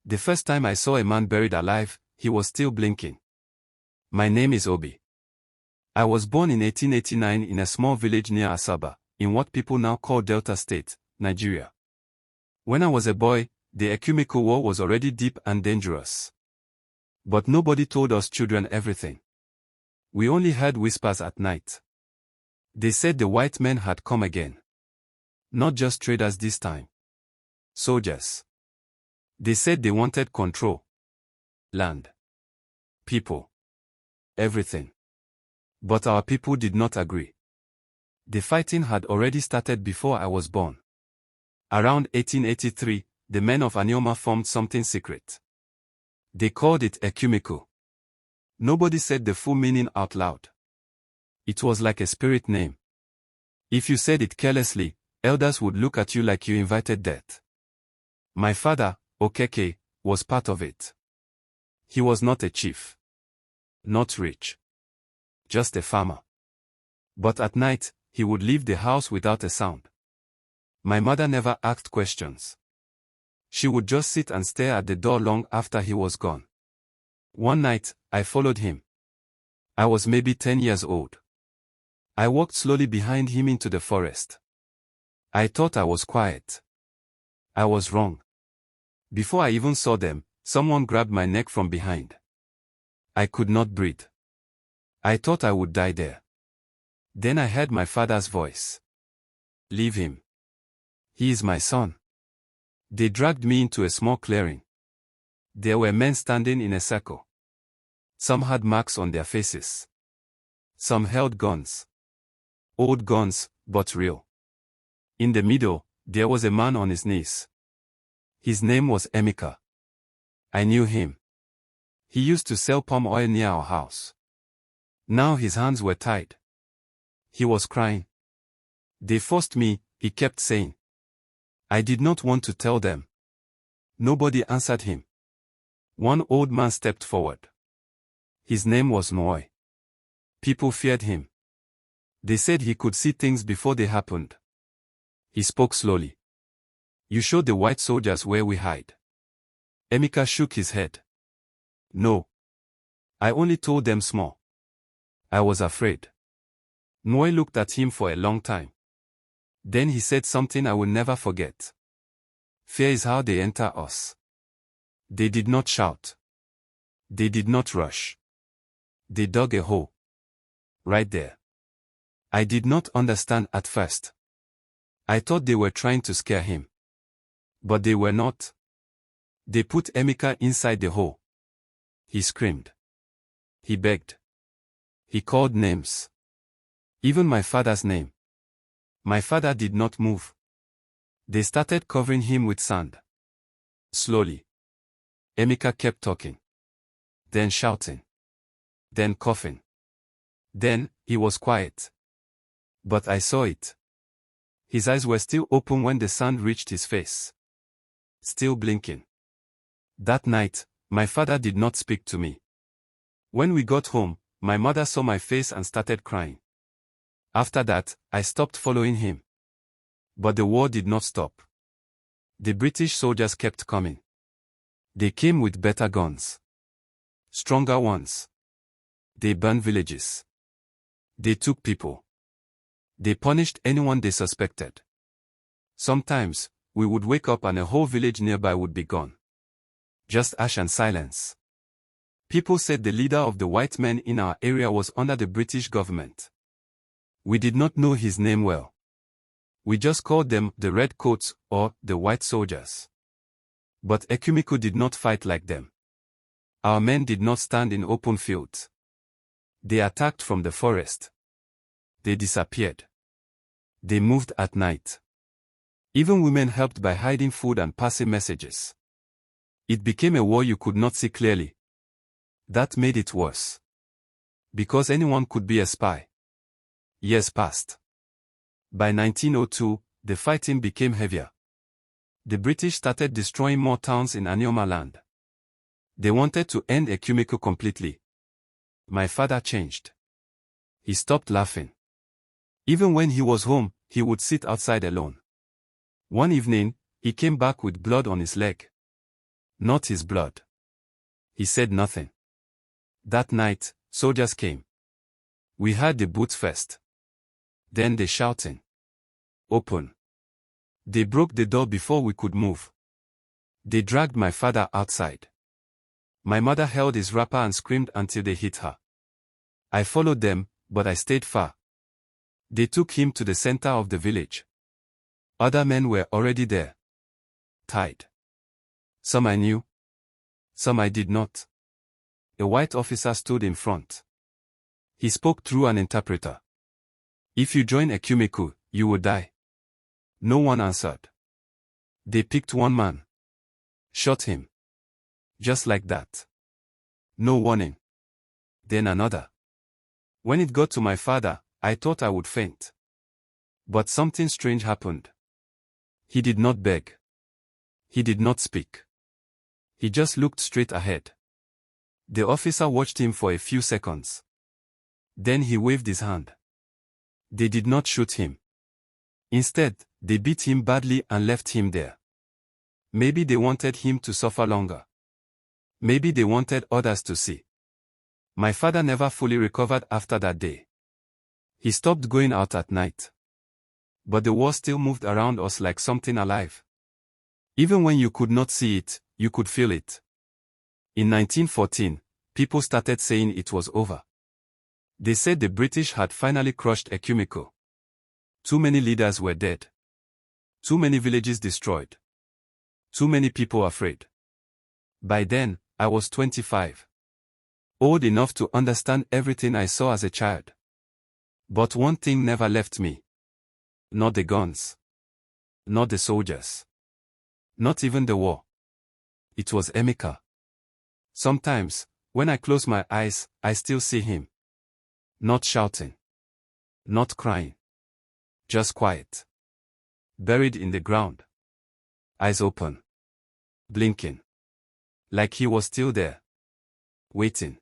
The first time I saw a man buried alive, he was still blinking. My name is Obi. I was born in 1889 in a small village near Asaba, in what people now call Delta State, Nigeria. When I was a boy, the Ekumeku War was already deep and dangerous. But nobody told us children everything. We only heard whispers at night. They said the white men had come again. Not just traders this time. Soldiers. They said they wanted control. Land. People. Everything. But our people did not agree. The fighting had already started before I was born. Around 1883, the men of Anioma formed something secret. They called it Ekumeku. Nobody said the full meaning out loud. It was like a spirit name. If you said it carelessly, elders would look at you like you invited death. My father, Okeke, was part of it. He was not a chief. Not rich. Just a farmer. But at night, he would leave the house without a sound. My mother never asked questions. She would just sit and stare at the door long after he was gone. One night, I followed him. I was maybe 10 years old. I walked slowly behind him into the forest. I thought I was quiet. I was wrong. Before I even saw them, someone grabbed my neck from behind. I could not breathe. I thought I would die there. Then I heard my father's voice. Leave him. He is my son. They dragged me into a small clearing. There were men standing in a circle. Some had marks on their faces. Some held guns. Old guns, but real. In the middle, there was a man on his knees. His name was Emeka. I knew him. He used to sell palm oil near our house. Now his hands were tied. He was crying. They forced me, he kept saying. I did not want to tell them. Nobody answered him. One old man stepped forward. His name was Noi. People feared him. They said he could see things before they happened. He spoke slowly. You showed the white soldiers where we hide. Emeka shook his head. No. I only told them small. I was afraid. Noi looked at him for a long time. Then he said something I will never forget. Fear is how they enter us. They did not shout. They did not rush. They dug a hole. Right there. I did not understand at first. I thought they were trying to scare him. But they were not. They put Emeka inside the hole. He screamed. He begged. He called names. Even my father's name. My father did not move. They started covering him with sand. Slowly. Emeka kept talking. Then shouting. Then coughing. Then, he was quiet. But I saw it. His eyes were still open when the sand reached his face. Still blinking. That night, my father did not speak to me. When we got home, my mother saw my face and started crying. After that, I stopped following him. But the war did not stop. The British soldiers kept coming. They came with better guns. Stronger ones. They burned villages. They took people. They punished anyone they suspected. Sometimes, we would wake up and a whole village nearby would be gone. Just ash and silence. People said the leader of the white men in our area was under the British government. We did not know his name well. We just called them the Red Coats or the White Soldiers. But Ekumeku did not fight like them. Our men did not stand in open fields. They attacked from the forest. They disappeared. They moved at night. Even women helped by hiding food and passing messages. It became a war you could not see clearly. That made it worse. Because anyone could be a spy. Years passed. By 1902, the fighting became heavier. The British started destroying more towns in Anioma land. They wanted to end Ekumeku completely. My father changed. He stopped laughing. Even when he was home, he would sit outside alone. One evening, he came back with blood on his leg. Not his blood. He said nothing. That night, soldiers came. We heard the boots first. Then they shouting. Open. They broke the door before we could move. They dragged my father outside. My mother held his wrapper and screamed until they hit her. I followed them, but I stayed far. They took him to the center of the village. Other men were already there. Tied. Some I knew. Some I did not. A white officer stood in front. He spoke through an interpreter. If you join Ekumeku, you will die. No one answered. They picked one man. Shot him. Just like that. No warning. Then another. When it got to my father, I thought I would faint. But something strange happened. He did not beg. He did not speak. He just looked straight ahead. The officer watched him for a few seconds. Then he waved his hand. They did not shoot him. Instead, they beat him badly and left him there. Maybe they wanted him to suffer longer. Maybe they wanted others to see. My father never fully recovered after that day. He stopped going out at night. But the war still moved around us like something alive. Even when you could not see it, you could feel it. In 1914, people started saying it was over. They said the British had finally crushed Ekumeku. Too many leaders were dead. Too many villages destroyed. Too many people afraid. By then, I was 25. Old enough to understand everything I saw as a child. But one thing never left me. Not the guns. Not the soldiers. Not even the war. It was Emeka. Sometimes, when I close my eyes, I still see him. Not shouting. Not crying. Just quiet. Buried in the ground. Eyes open. Blinking. Like he was still there. Waiting.